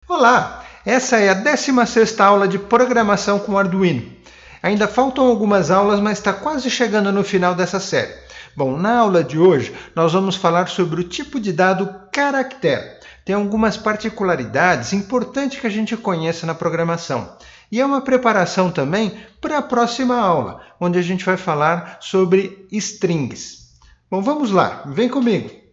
Olá! Essa é a 16ª aula de programação com Arduino. Ainda faltam algumas aulas, mas está quase chegando no final dessa série. Bom, na aula de hoje nós vamos falar sobre o tipo de dado caractere. Tem algumas particularidades importantes que a gente conheça na programação. E é uma preparação também para a próxima aula, onde a gente vai falar sobre strings. Bom, vamos lá, vem comigo!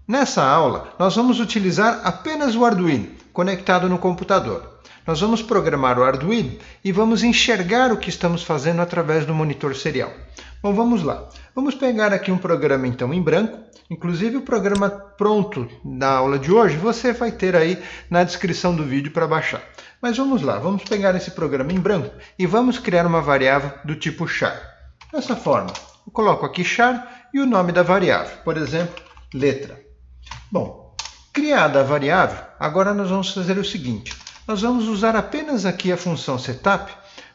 Nessa aula, nós vamos utilizar apenas o Arduino, conectado no computador. Nós vamos programar o Arduino e vamos enxergar o que estamos fazendo através do monitor serial. Bom, vamos lá. Vamos pegar aqui um programa, então, em branco. Inclusive, o programa pronto da aula de hoje, você vai ter aí na descrição do vídeo para baixar. Mas vamos lá, vamos pegar esse programa em branco e vamos criar uma variável do tipo char. Dessa forma, eu coloco aqui char e o nome da variável, por exemplo, letra. Bom, criada a variável, agora nós vamos fazer o seguinte. Nós vamos usar apenas aqui a função setup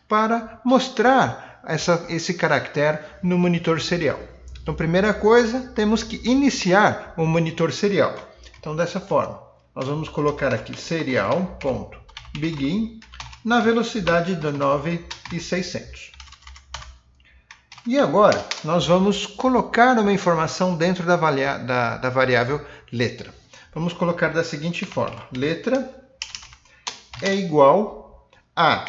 para mostrar esse caractere no monitor serial. Então, primeira coisa, temos que iniciar o monitor serial. Então, dessa forma, nós vamos colocar aqui serial.begin na velocidade de 9.600. E agora, nós vamos colocar uma informação dentro da variável letra. Vamos colocar da seguinte forma. Letra é igual a...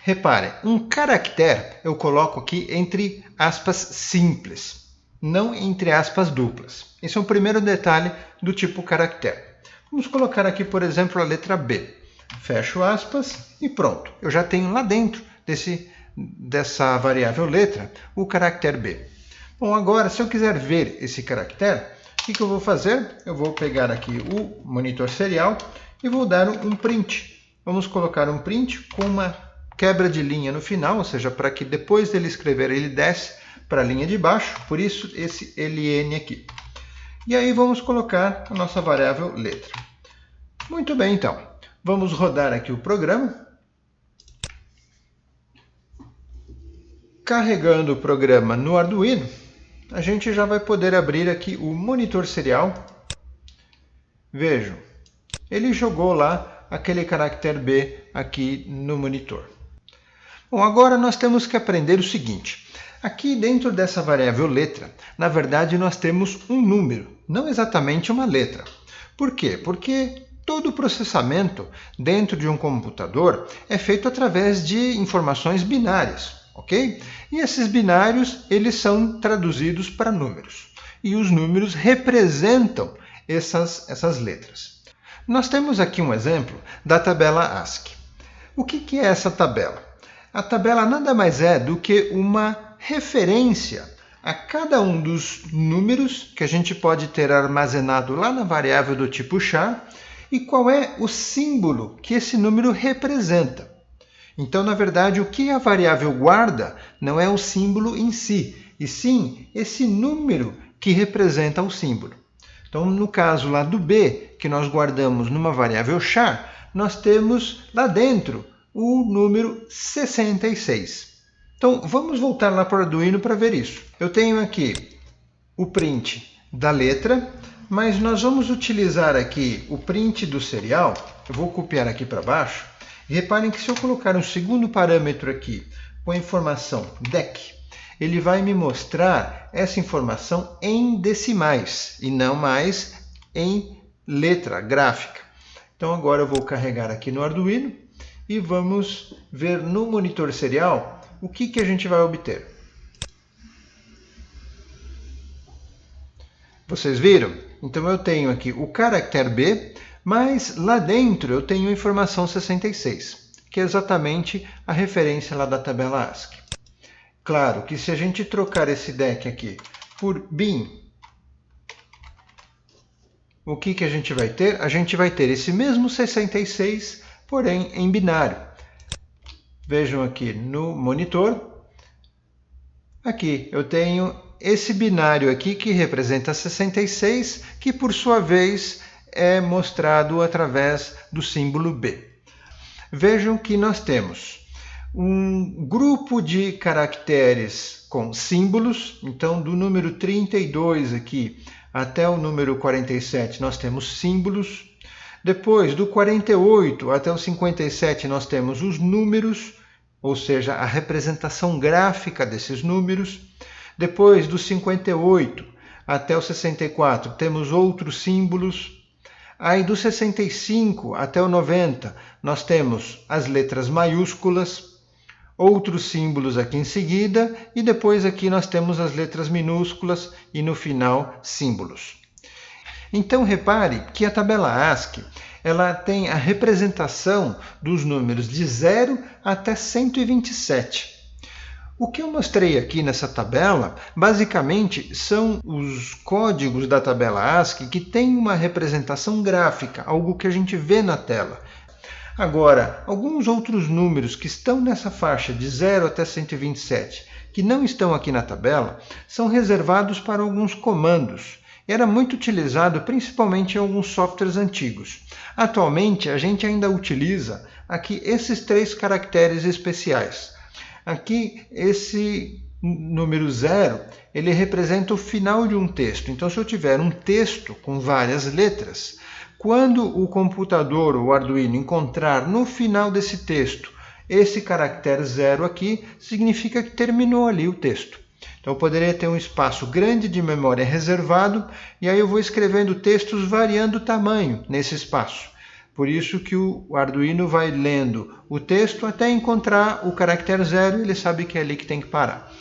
Reparem, um caractere eu coloco aqui entre aspas simples, não entre aspas duplas. Esse é o primeiro detalhe do tipo caractere. Vamos colocar aqui, por exemplo, a letra B. Fecho aspas e pronto. Eu já tenho lá dentro dessa variável letra o caractere B. Bom, agora, se eu quiser ver esse caractere, o que eu vou fazer? Eu vou pegar aqui o monitor serial e vou dar um print. Vamos colocar um print com uma quebra de linha no final, ou seja, para que depois dele escrever ele desce para a linha de baixo, por isso esse ln aqui. E aí vamos colocar a nossa variável letra. Muito bem, então. Vamos rodar aqui o programa. Carregando o programa no Arduino, a gente já vai poder abrir aqui o monitor serial. Vejam, ele jogou lá aquele caractere B aqui no monitor. Bom, agora nós temos que aprender o seguinte. Aqui dentro dessa variável letra, na verdade nós temos um número, não exatamente uma letra. Por quê? Porque todo o processamento dentro de um computador é feito através de informações binárias, ok? E esses binários, eles são traduzidos para números. E os números representam essas letras. Nós temos aqui um exemplo da tabela ASCII. O que é essa tabela? A tabela nada mais é do que uma referência a cada um dos números que a gente pode ter armazenado lá na variável do tipo char e qual é o símbolo que esse número representa. Então, na verdade, o que a variável guarda não é o símbolo em si, e sim esse número que representa o símbolo. Então, no caso lá do B, que nós guardamos numa variável char, nós temos lá dentro o número 66. Então, vamos voltar lá para o Arduino para ver isso. Eu tenho aqui o print da letra, mas nós vamos utilizar aqui o print do serial. Eu vou copiar aqui para baixo. E reparem que se eu colocar um segundo parâmetro aqui com a informação DEC, ele vai me mostrar essa informação em decimais e não mais em letra gráfica. Então agora eu vou carregar aqui no Arduino e vamos ver no monitor serial o que a gente vai obter. Vocês viram? Então eu tenho aqui o caractere B, mas lá dentro eu tenho a informação 66, que é exatamente a referência lá da tabela ASCII. Claro que se a gente trocar esse DEC aqui por bin, o que a gente vai ter? A gente vai ter esse mesmo 66, porém em binário. Vejam aqui no monitor. Aqui eu tenho esse binário aqui que representa 66, que por sua vez é mostrado através do símbolo B. Vejam que nós temos um grupo de caracteres com símbolos. Então, do número 32 aqui até o número 47, nós temos símbolos. Depois, do 48 até o 57, nós temos os números, ou seja, a representação gráfica desses números. Depois, do 58 até o 64, temos outros símbolos. Aí, do 65 até o 90, nós temos as letras maiúsculas, outros símbolos aqui em seguida, e depois aqui nós temos as letras minúsculas e no final símbolos. Então repare que a tabela ASCII ela tem a representação dos números de 0 até 127. O que eu mostrei aqui nessa tabela, basicamente, são os códigos da tabela ASCII que têm uma representação gráfica, algo que a gente vê na tela. Agora, alguns outros números que estão nessa faixa de 0 até 127, que não estão aqui na tabela, são reservados para alguns comandos. Era muito utilizado principalmente em alguns softwares antigos. Atualmente, a gente ainda utiliza aqui esses 3 caracteres especiais. Aqui, esse número 0, ele representa o final de um texto. Então, se eu tiver um texto com várias letras, quando o computador ou o Arduino encontrar no final desse texto esse caractere 0 aqui, significa que terminou ali o texto. Então, eu poderia ter um espaço grande de memória reservado e aí eu vou escrevendo textos variando o tamanho nesse espaço. Por isso que o Arduino vai lendo o texto até encontrar o caractere 0 e ele sabe que é ali que tem que parar.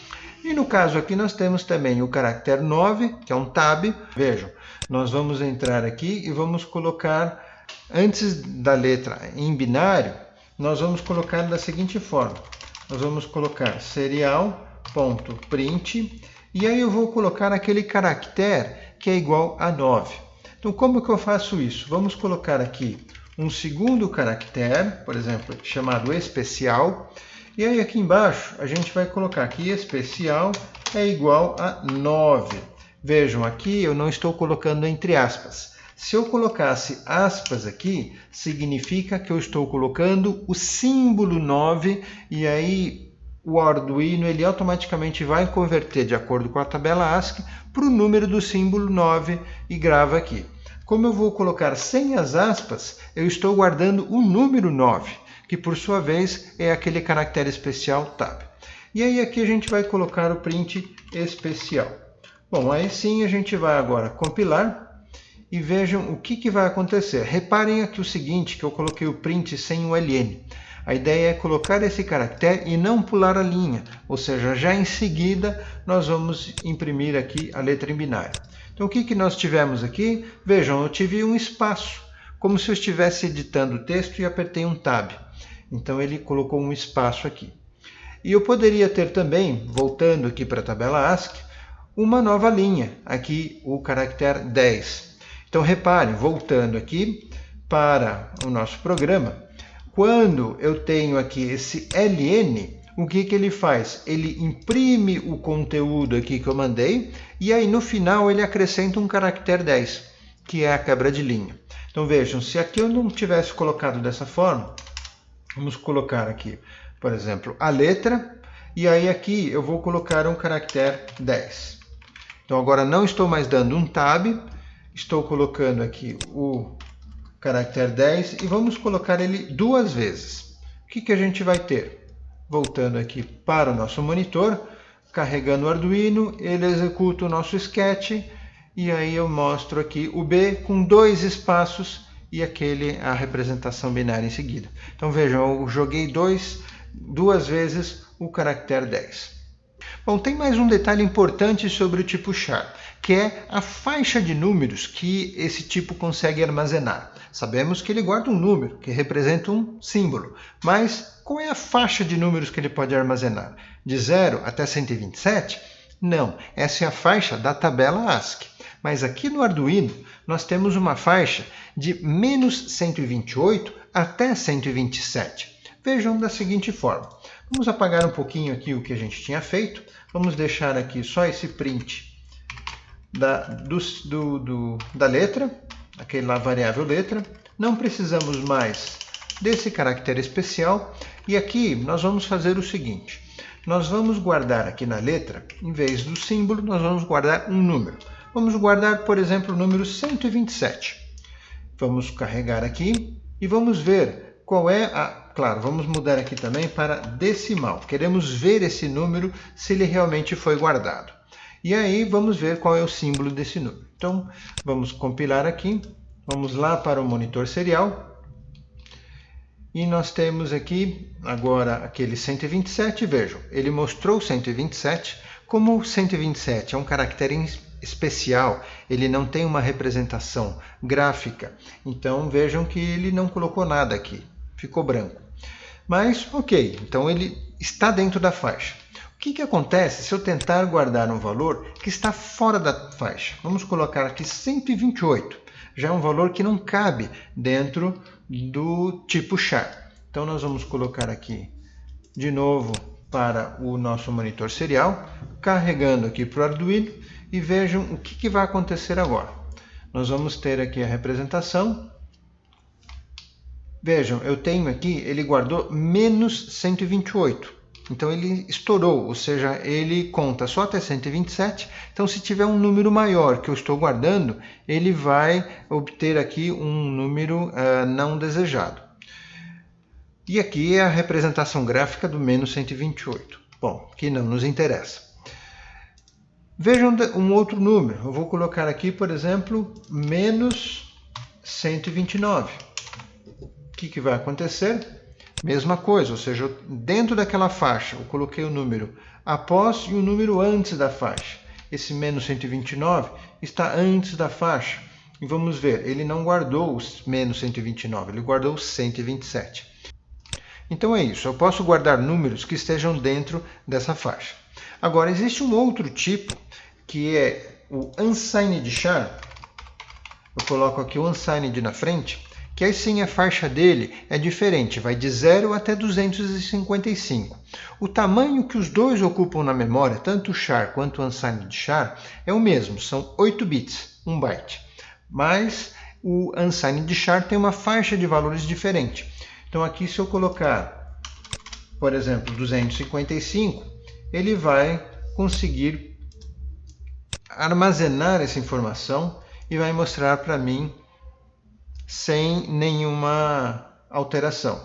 E no caso aqui nós temos também o caractere 9, que é um tab. Vejam, nós vamos entrar aqui e vamos colocar, antes da letra em binário, nós vamos colocar da seguinte forma. Nós vamos colocar serial.print e aí eu vou colocar aquele caractere que é igual a 9. Então, como que eu faço isso? Vamos colocar aqui um segundo caractere, por exemplo, chamado especial. E aí aqui embaixo a gente vai colocar que especial é igual a 9. Vejam, aqui eu não estou colocando entre aspas. Se eu colocasse aspas aqui, significa que eu estou colocando o símbolo 9 e aí o Arduino ele automaticamente vai converter, de acordo com a tabela ASCII, para o número do símbolo 9 e grava aqui. Como eu vou colocar sem as aspas, eu estou guardando o número 9, que por sua vez é aquele caractere especial tab. E aí aqui a gente vai colocar o print especial. Bom, aí sim a gente vai agora compilar e vejam o que vai acontecer. Reparem aqui o seguinte, que eu coloquei o print sem o ln. A ideia é colocar esse caractere e não pular a linha, ou seja, já em seguida nós vamos imprimir aqui a letra em binário. Então o que nós tivemos aqui? Vejam, eu tive um espaço, como se eu estivesse editando o texto e apertei um tab. Então ele colocou um espaço aqui. E eu poderia ter também, voltando aqui para a tabela ASCII, uma nova linha, aqui o caractere 10. Então reparem, voltando aqui para o nosso programa, quando eu tenho aqui esse ln, o que ele faz? Ele imprime o conteúdo aqui que eu mandei e aí no final ele acrescenta um caractere 10, que é a quebra de linha. Então vejam, se aqui eu não tivesse colocado dessa forma, vamos colocar aqui, por exemplo, a letra, e aí aqui eu vou colocar um caractere 10. Então agora não estou mais dando um tab, estou colocando aqui o caractere 10 e vamos colocar ele 2 vezes. O que a gente vai ter? Voltando aqui para o nosso monitor, carregando o Arduino, ele executa o nosso sketch e aí eu mostro aqui o B com 2 espaços e a representação binária em seguida. Então vejam, eu joguei 2 vezes o caractere 10. Bom, tem mais um detalhe importante sobre o tipo char, que é a faixa de números que esse tipo consegue armazenar. Sabemos que ele guarda um número, que representa um símbolo, mas qual é a faixa de números que ele pode armazenar? De 0 até 127? Não, essa é a faixa da tabela ASCII. Mas aqui no Arduino, nós temos uma faixa de menos 128 até 127. Vejam da seguinte forma. Vamos apagar um pouquinho aqui o que a gente tinha feito. Vamos deixar aqui só esse print da letra, aquela variável letra. Não precisamos mais desse caractere especial. E aqui nós vamos fazer o seguinte. Nós vamos guardar aqui na letra, em vez do símbolo, nós vamos guardar um número. Vamos guardar, por exemplo, o número 127. Vamos carregar aqui e vamos ver qual é a... Claro, vamos mudar aqui também para decimal. Queremos ver esse número, se ele realmente foi guardado. E aí vamos ver qual é o símbolo desse número. Então, vamos compilar aqui. Vamos lá para o monitor serial. E nós temos aqui agora aquele 127. Vejam, ele mostrou 127. Como o 127 é um caractere especial, ele não tem uma representação gráfica. Então, vejam que ele não colocou nada aqui. Ficou branco. Mas, ok, então ele está dentro da faixa. O que acontece se eu tentar guardar um valor que está fora da faixa? Vamos colocar aqui 128. Já é um valor que não cabe dentro do tipo char. Então, nós vamos colocar aqui de novo para o nosso monitor serial, carregando aqui para o Arduino, e vejam o que vai acontecer agora. Nós vamos ter aqui a representação. Vejam, eu tenho aqui, ele guardou menos 128. Então ele estourou, ou seja, ele conta só até 127. Então se tiver um número maior que eu estou guardando, ele vai obter aqui um número não desejado. E aqui é a representação gráfica do menos 128. Bom, que não nos interessa. Vejam um outro número. Eu vou colocar aqui, por exemplo, menos 129. O que vai acontecer? Mesma coisa, ou seja, dentro daquela faixa eu coloquei o número após e o número antes da faixa. Esse menos 129 está antes da faixa. E vamos ver, ele não guardou os menos 129, ele guardou 127. Então é isso, eu posso guardar números que estejam dentro dessa faixa. Agora, existe um outro tipo, que é o unsigned char. Eu coloco aqui o unsigned na frente, que aí sim a faixa dele é diferente, vai de 0 até 255. O tamanho que os dois ocupam na memória, tanto o char quanto o unsigned char, é o mesmo, são 8 bits, 1 byte. Mas o unsigned char tem uma faixa de valores diferente. Então aqui, se eu colocar, por exemplo, 255, ele vai conseguir armazenar essa informação e vai mostrar para mim sem nenhuma alteração.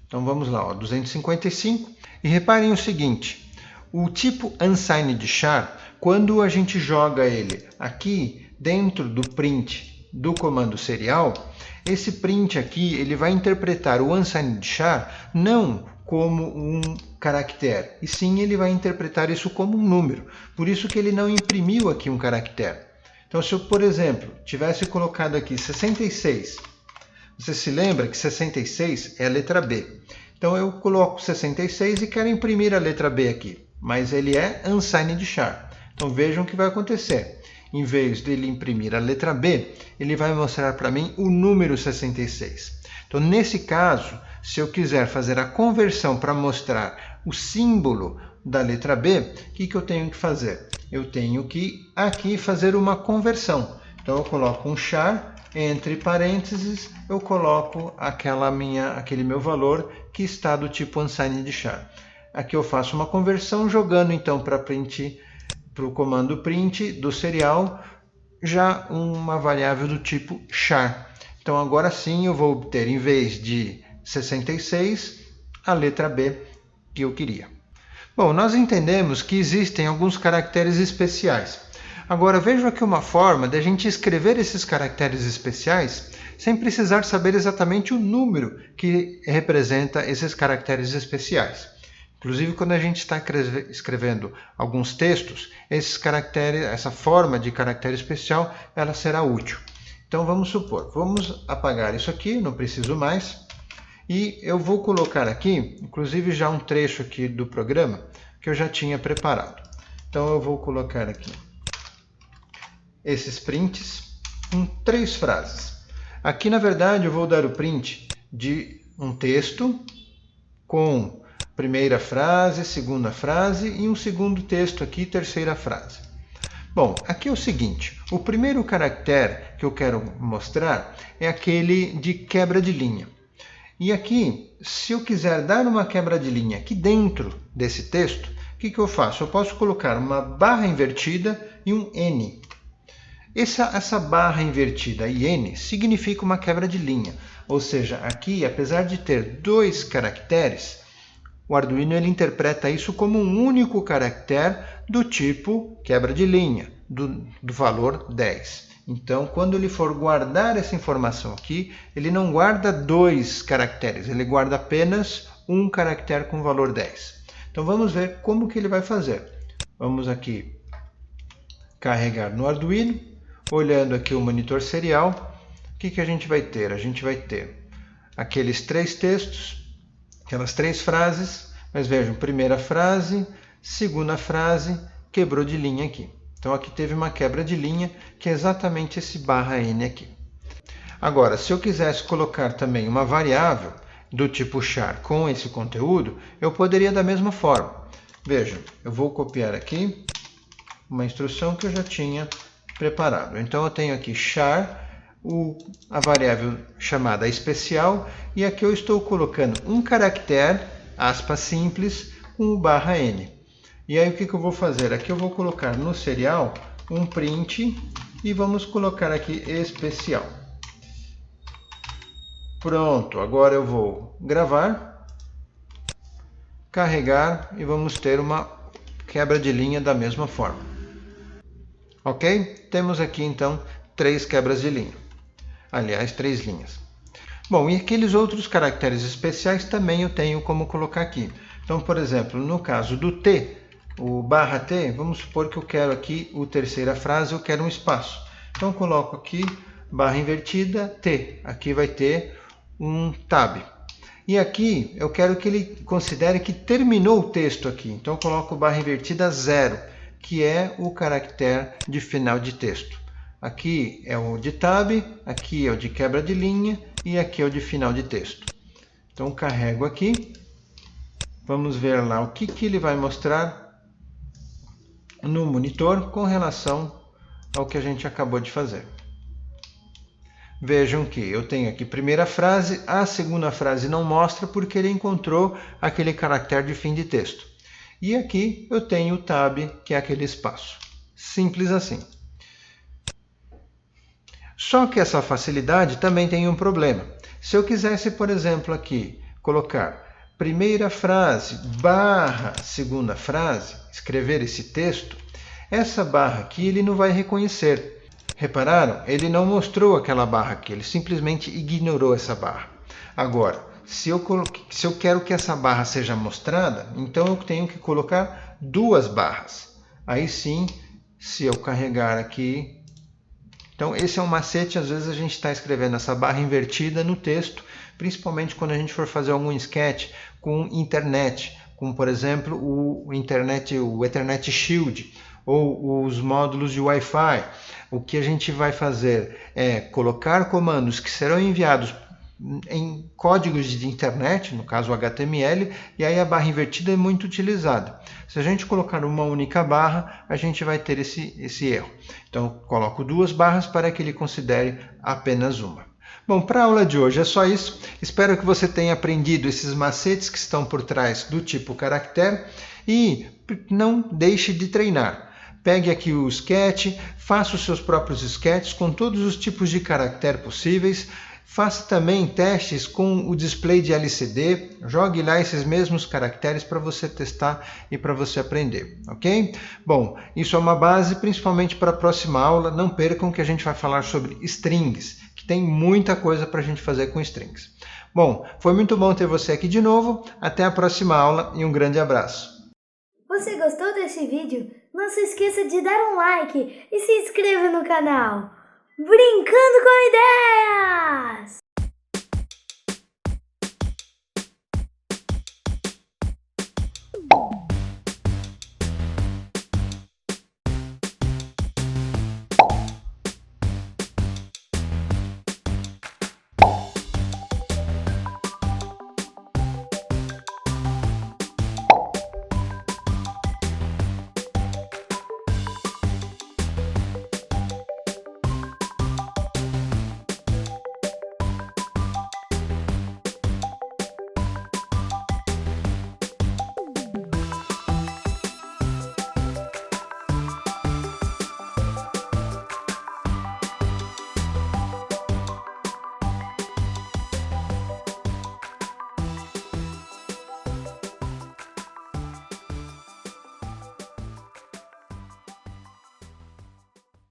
Então vamos lá, ó, 255. E reparem o seguinte, o tipo unsigned char, quando a gente joga ele aqui dentro do print do comando serial, esse print aqui ele vai interpretar o unsigned char não como um caractere, e sim ele vai interpretar isso como um número. Por isso que ele não imprimiu aqui um caractere. Então, se eu, por exemplo, tivesse colocado aqui 66, você se lembra que 66 é a letra B. Então, eu coloco 66 e quero imprimir a letra B aqui, mas ele é unsigned char. Então, vejam o que vai acontecer. Em vez dele imprimir a letra B, ele vai mostrar para mim o número 66. Então, nesse caso, se eu quiser fazer a conversão para mostrar o símbolo da letra B, o que eu tenho que fazer? Eu tenho que aqui fazer uma conversão. Então eu coloco um char, entre parênteses, eu coloco aquele meu valor que está do tipo unsigned char. Aqui eu faço uma conversão jogando então para o comando print do serial já uma variável do tipo char. Então agora sim eu vou obter, em vez de 66, a letra B que eu queria. Bom, nós entendemos que existem alguns caracteres especiais. Agora vejam aqui uma forma de a gente escrever esses caracteres especiais sem precisar saber exatamente o número que representa esses caracteres especiais. Inclusive, quando a gente está escrevendo alguns textos, esses caracteres, essa forma de caractere especial, ela será útil. Então vamos supor, vamos apagar isso aqui, não preciso mais. E eu vou colocar aqui, inclusive já um trecho aqui do programa que eu já tinha preparado. Então eu vou colocar aqui esses prints com 3 frases. Aqui na verdade eu vou dar o print de um texto com primeira frase, segunda frase e um segundo texto aqui, terceira frase. Bom, aqui é o seguinte, o primeiro caractere que eu quero mostrar é aquele de quebra de linha. E aqui, se eu quiser dar uma quebra de linha aqui dentro desse texto, o que eu faço? Eu posso colocar uma barra invertida e um N. Essa barra invertida e N significa uma quebra de linha. Ou seja, aqui, apesar de ter 2 caracteres, o Arduino ele interpreta isso como um único caractere do tipo quebra de linha, do valor 10. Então, quando ele for guardar essa informação aqui, ele não guarda 2 caracteres, ele guarda apenas um caractere com valor 10. Então, vamos ver como que ele vai fazer. Vamos aqui carregar no Arduino, olhando aqui o monitor serial, o que a gente vai ter? A gente vai ter aqueles 3 textos, aquelas 3 frases, mas vejam, primeira frase, segunda frase, quebrou de linha aqui. Então aqui teve uma quebra de linha, que é exatamente esse barra N aqui. Agora, se eu quisesse colocar também uma variável do tipo char com esse conteúdo, eu poderia da mesma forma. Vejam, eu vou copiar aqui uma instrução que eu já tinha preparado. Então eu tenho aqui char, a variável chamada especial, e aqui eu estou colocando um caractere, aspas simples, com o barra N. E aí o que eu vou fazer? Aqui eu vou colocar no serial um print e vamos colocar aqui especial. Pronto, agora eu vou gravar, carregar e vamos ter uma quebra de linha da mesma forma. Ok? Temos aqui então 3 quebras de linha. Aliás, 3 linhas. Bom, e aqueles outros caracteres especiais também eu tenho como colocar aqui. Então, por exemplo, no caso do T, o barra T, vamos supor que eu quero aqui a terceira frase, eu quero um espaço. Então, eu coloco aqui barra invertida T. Aqui vai ter um tab. E aqui eu quero que ele considere que terminou o texto aqui. Então, eu coloco barra invertida 0, que é o caractere de final de texto. Aqui é o de tab, aqui é o de quebra de linha e aqui é o de final de texto. Então, carrego aqui. Vamos ver lá o que ele vai mostrar no monitor com relação ao que a gente acabou de fazer. Vejam que eu tenho aqui a primeira frase, a segunda frase não mostra porque ele encontrou aquele caractere de fim de texto. E aqui eu tenho o tab, que é aquele espaço. Simples assim. Só que essa facilidade também tem um problema. Se eu quisesse, por exemplo, aqui colocar primeira frase barra segunda frase, escrever esse texto, essa barra aqui ele não vai reconhecer. Repararam? Ele não mostrou aquela barra aqui, ele simplesmente ignorou essa barra. Agora, se eu quero que essa barra seja mostrada, então eu tenho que colocar 2 barras. Aí sim, se eu carregar aqui... Então, esse é um macete, às vezes a gente está escrevendo essa barra invertida no texto, principalmente quando a gente for fazer algum sketch com internet, como por exemplo o Ethernet Shield ou os módulos de Wi-Fi. O que a gente vai fazer é colocar comandos que serão enviados em códigos de internet, no caso HTML, e aí a barra invertida é muito utilizada. Se a gente colocar uma única barra, a gente vai ter esse erro. Então, eu coloco 2 barras para que ele considere apenas uma. Bom, para a aula de hoje é só isso. Espero que você tenha aprendido esses macetes que estão por trás do tipo caractere e não deixe de treinar. Pegue aqui o sketch, faça os seus próprios sketches com todos os tipos de caractere possíveis. Faça também testes com o display de LCD, jogue lá esses mesmos caracteres para você testar e para você aprender, ok? Bom, isso é uma base principalmente para a próxima aula. Não percam que a gente vai falar sobre strings, que tem muita coisa para a gente fazer com strings. Bom, foi muito bom ter você aqui de novo. Até a próxima aula e um grande abraço. Você gostou desse vídeo? Não se esqueça de dar um like e se inscreva no canal. Brincando com Ideias!